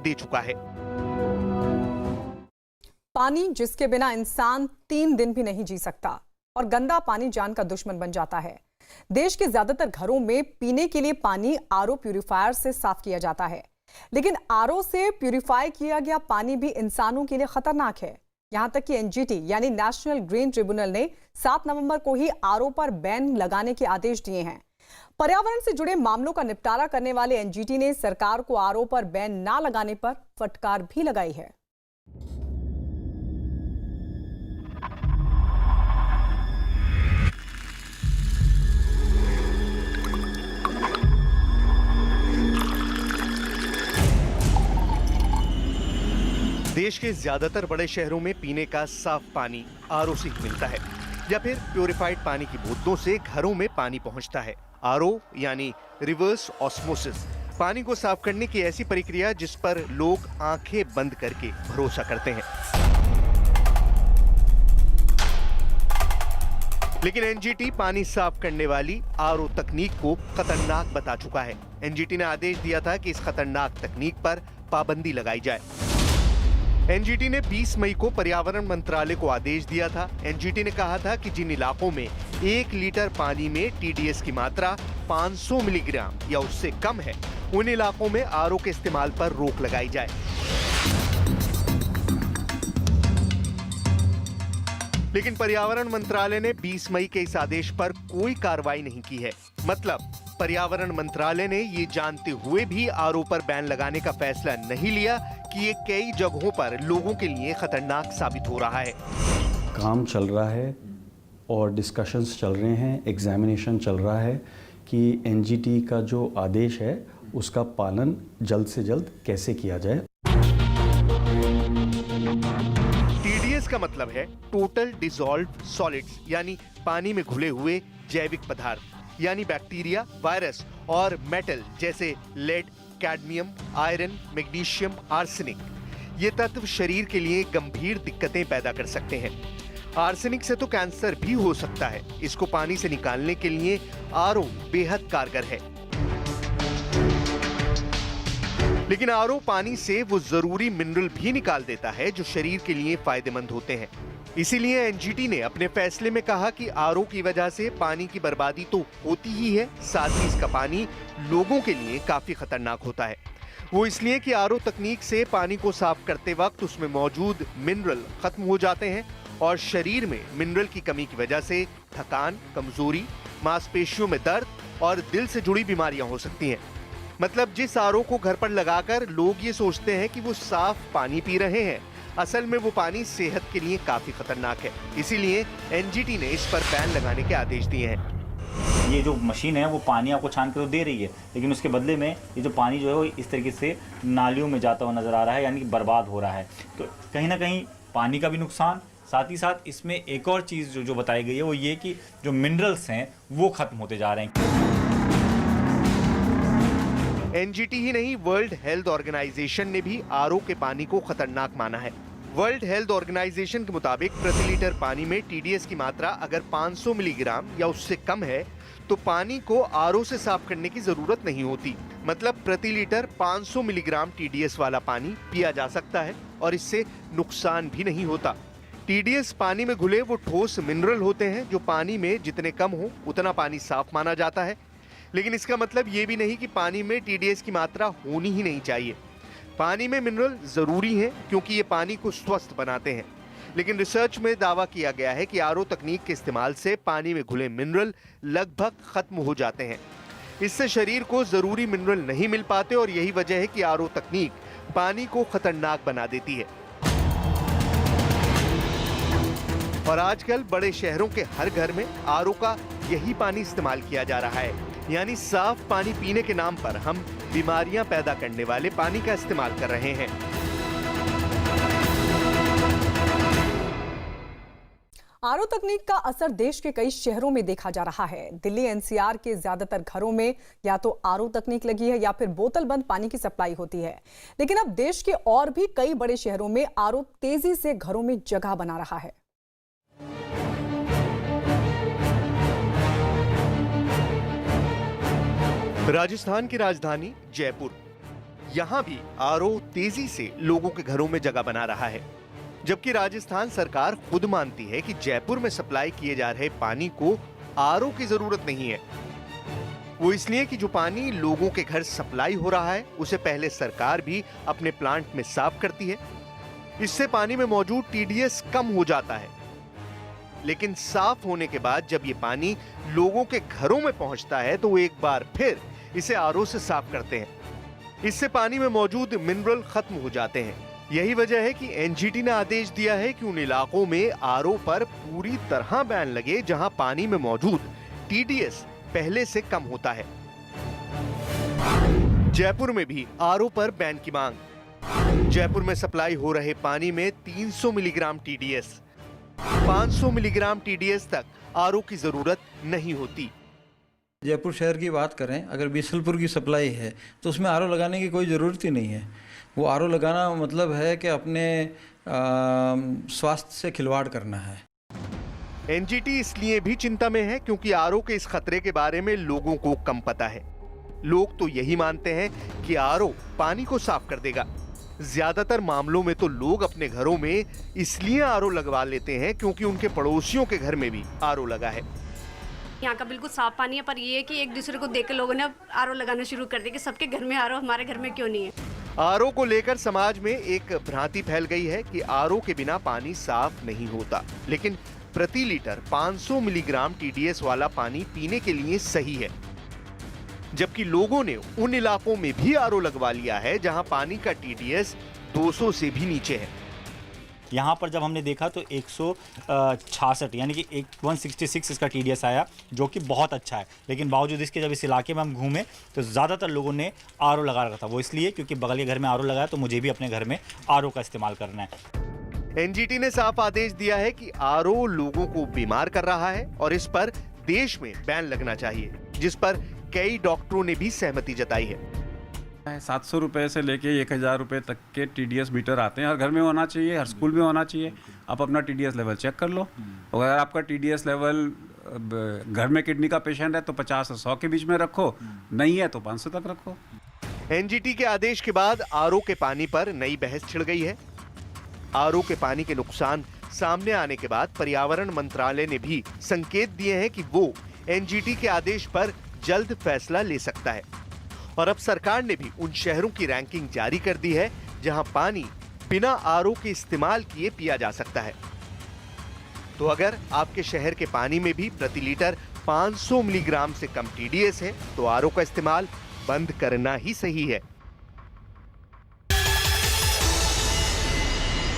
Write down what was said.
दे चुका है। पानी जिसके बिना इंसान 3 दिन भी नहीं जी सकता और गंदा पानी जान का दुश्मन बन जाता है। देश के ज्यादातर घरों में पीने के लिए पानी आरओ प्यूरिफायर से साफ किया जाता है, लेकिन आरओ से प्यूरिफाई किया गया पानी भी इंसानों के लिए खतरनाक है। यहां तक कि एनजीटी यानी नेशनल ग्रीन ट्रिब्यूनल ने 7 नवंबर को ही आरओ पर बैन लगाने के आदेश दिए हैं। पर्यावरण से जुड़े मामलों का निपटारा करने वाले एनजीटी ने सरकार को आरओ पर बैन ना लगाने पर फटकार भी लगाई है। देश के ज्यादातर बड़े शहरों में पीने का साफ पानी आरओ से ही मिलता है या फिर प्यूरिफाइड पानी की बोतलों से घरों में पानी पहुंचता है। आरओ यानी रिवर्स ऑस्मोसिस पानी को साफ करने की ऐसी प्रक्रिया जिस पर लोग आंखें बंद करके भरोसा करते हैं। लेकिन एनजीटी पानी साफ करने वाली आरओ तकनीक को खतरनाक बता चुका है। एनजीटी ने आदेश दिया था कि इस खतरनाक तकनीक पर पाबंदी लगाई जाए। एनजीटी ने 20 मई को पर्यावरण मंत्रालय को आदेश दिया था। एनजीटी ने कहा था कि जिन इलाकों में 1 लीटर पानी में टीडीएस की मात्रा 500 मिलीग्राम या उससे कम है, उन इलाकों में आरओ के इस्तेमाल पर रोक लगाई जाए। लेकिन पर्यावरण मंत्रालय ने 20 मई के इस आदेश पर कोई कार्रवाई नहीं की है। मतलब पर्यावरण मंत्रालय ने ये जानते हुए भी आरओ पर बैन लगाने का फैसला नहीं लिया कि ये कई जगहों पर लोगों के लिए खतरनाक साबित हो रहा है। काम चल रहा है और डिस्कशंस चल रहे हैं, एग्जामिनेशन चल रहा है कि एनजीटी का जो आदेश है उसका पालन जल्द से जल्द कैसे किया जाए। टीडीएस का मतलब है टोटल डिसॉल्व्ड सॉलिड्स, यानी पानी में घुले हुए जैविक पदार्थ, यानी बैक्टीरिया, वायरस और मेटल जैसे lead, cadmium, iron, magnesium, arsenic. ये तत्व शरीर के लिए गंभीर दिक्कतें पैदा कर सकते हैं। आर्सेनिक से तो कैंसर भी हो सकता है। इसको पानी से निकालने के लिए आरओ बेहद कारगर है। लेकिन आरओ पानी से वो जरूरी मिनरल भी निकाल देता है जो शरीर के लिए फायदेमंद होते हैं। इसीलिए एनजीटी ने अपने फैसले में कहा कि आरओ की वजह से पानी की बर्बादी तो होती ही है, साथ ही इसका पानी लोगों के लिए काफी खतरनाक होता है। वो इसलिए कि आरओ तकनीक से पानी को साफ करते वक्त उसमें मौजूद मिनरल खत्म हो जाते हैं और शरीर में मिनरल की कमी की वजह से थकान, कमजोरी, मांसपेशियों में दर्द और दिल से जुड़ी बीमारियां हो सकती हैं। मतलब जिस आरओ को घर पर लगाकर लोग ये सोचते हैं कि वो साफ पानी पी रहे हैं, असल में वो पानी सेहत के लिए काफी खतरनाक है। इसीलिए एनजीटी ने इस पर बैन लगाने के आदेश दिए हैं। ये जो मशीन है वो पानी आपको छान के तो दे रही है, लेकिन उसके बदले में ये जो पानी जो है वो इस तरीके से नालियों में जाता हुआ नजर आ रहा है, यानी कि बर्बाद हो रहा है। तो कहीं ना कहीं पानी का भी नुकसान, साथ ही साथ इसमें एक और चीज़ जो बताई गई है वो ये कि जो मिनरल्स हैं वो खत्म होते जा रहे हैं। एनजीटी ही नहीं, वर्ल्ड हेल्थ ऑर्गेनाइजेशन ने भी आरओ के पानी को खतरनाक माना है। वर्ल्ड हेल्थ ऑर्गेनाइजेशन के मुताबिक प्रति लीटर पानी में टीडीएस की मात्रा अगर 500 मिलीग्राम या उससे कम है तो पानी को आरओ से साफ करने की जरूरत नहीं होती। मतलब प्रति लीटर 500 मिलीग्राम टीडीएस वाला पानी पिया जा सकता है और इससे नुकसान भी नहीं होता। टीडीएस पानी में घुले वो ठोस मिनरल होते हैं जो पानी में जितने कम हो उतना पानी साफ माना जाता है। लेकिन इसका मतलब ये भी नहीं कि पानी में टीडीएस की मात्रा होनी ही नहीं चाहिए। पानी में मिनरल जरूरी है क्योंकि ये पानी को स्वस्थ बनाते हैं। लेकिन रिसर्च में दावा किया गया है कि आरओ तकनीक के इस्तेमाल से पानी में घुले मिनरल लगभग खत्म हो जाते हैं। इससे शरीर को जरूरी मिनरल नहीं मिल पाते और यही वजह है कि आरओ तकनीक पानी को खतरनाक बना देती है। और आजकल बड़े शहरों के हर घर में आरओ का यही पानी इस्तेमाल किया जा रहा है। यानी साफ पानी पीने के नाम पर हम बीमारियां पैदा करने वाले पानी का इस्तेमाल कर रहे हैं। आरओ तकनीक का असर देश के कई शहरों में देखा जा रहा है। दिल्ली एनसीआर के ज्यादातर घरों में या तो आरओ तकनीक लगी है या फिर बोतल बंद पानी की सप्लाई होती है। लेकिन अब देश के और भी कई बड़े शहरों में आरओ तेजी से घरों में जगह बना रहा है। राजस्थान की राजधानी जयपुर यहाँ भी आरओ तेजी से लोगों के घरों में जगह बना रहा है, जबकि राजस्थान सरकार खुद मानती है कि जयपुर में सप्लाई किए जा रहे पानी को आरओ की जरूरत नहीं है। वो इसलिए कि जो पानी लोगों के घर सप्लाई हो रहा है उसे पहले सरकार भी अपने प्लांट में साफ करती है। इससे पानी में मौजूद टीडीएस कम हो जाता है, लेकिन साफ होने के बाद जब ये पानी लोगों के घरों में पहुंचता है तो वो एक बार फिर इसे आरओ से साफ करते हैं। इससे पानी में मौजूद मिनरल खत्म हो जाते हैं। यही वजह है कि एनजीटी ने आदेश दिया है कि उन इलाकों में आरओ पर पूरी तरह बैन लगे जहां पानी में मौजूद टीडीएस पहले से कम होता है। जयपुर में भी आरओ पर बैन की मांग। जयपुर में सप्लाई हो रहे पानी में 300 मिलीग्राम टीडीएस, 500 मिलीग्राम टीडीएस तक आरओ की जरूरत नहीं होती। जयपुर शहर की बात करें, अगर बीसलपुर की सप्लाई है तो उसमें आरओ लगाने की कोई ज़रूरत ही नहीं है। वो आरओ लगाना मतलब है कि अपने स्वास्थ्य से खिलवाड़ करना है। एनजीटी इसलिए भी चिंता में है क्योंकि आरओ के इस खतरे के बारे में लोगों को कम पता है। लोग तो यही मानते हैं कि आरओ पानी को साफ कर देगा। ज्यादातर मामलों में तो लोग अपने घरों में इसलिए आरओ लगवा लेते हैं क्योंकि उनके पड़ोसियों के घर में भी आरओ लगा है। यहाँ का बिल्कुल साफ पानी है, पर ये है कि एक दूसरे को देख के लोगों ने अब आरओ लगाना शुरू कर दिया कि सबके घर में आरओ, हमारे घर में क्यों नहीं है। आरओ को लेकर समाज में एक भ्रांति फैल गई है कि आरओ के बिना पानी साफ नहीं होता, लेकिन प्रति लीटर 500 मिलीग्राम टीडीएस वाला पानी पीने के लिए सही है, जबकि लोगों ने उन इलाकों में भी आरओ लगवा लिया है जहां पानी का टीडीएस 200 से भी नीचे है। यहाँ पर जब हमने देखा तो 166 यानी कि 166 इसका टीडीएस आया, जो कि बहुत अच्छा है। लेकिन बावजूद इसके जब इस इलाके में हम घूमे तो ज़्यादातर लोगों ने आरओ लगा रखा था। वो इसलिए क्योंकि बगल के घर में आरओ लगाया तो मुझे भी अपने घर में आरओ का इस्तेमाल करना है। एनजीटी ने साफ आदेश दिया है कि आरओ लोगों को बीमार कर रहा है और इस पर देश में बैन लगना चाहिए, जिस पर कई डॉक्टरों ने भी सहमति जताई है। 700 रुपये से लेके 1000 रुपये तक के टीडीएस मीटर आते हैं। हर घर में होना चाहिए, हर स्कूल में होना चाहिए। आप अपना टीडीएस लेवल चेक कर लो। अगर आपका टीडीएस लेवल घर में किडनी का पेशेंट है तो 50 और 100 के बीच में रखो, नहीं है तो 500 तक रखो। एनजीटी के आदेश के बाद आरओ के पानी पर नई बहस छिड़ गई है। आरओ के पानी के नुकसान सामने आने के बाद पर्यावरण मंत्रालय ने भी संकेत दिए हैं कि वो एनजीटी के आदेश पर जल्द फैसला ले सकता है। और अब सरकार ने भी उन शहरों की रैंकिंग जारी कर दी है जहां पानी बिना आरओ के इस्तेमाल किए पिया जा सकता है। तो अगर आपके शहर के पानी में भी प्रति लीटर 500 मिलीग्राम से कम टीडीएस है तो आरओ का इस्तेमाल बंद करना ही सही है।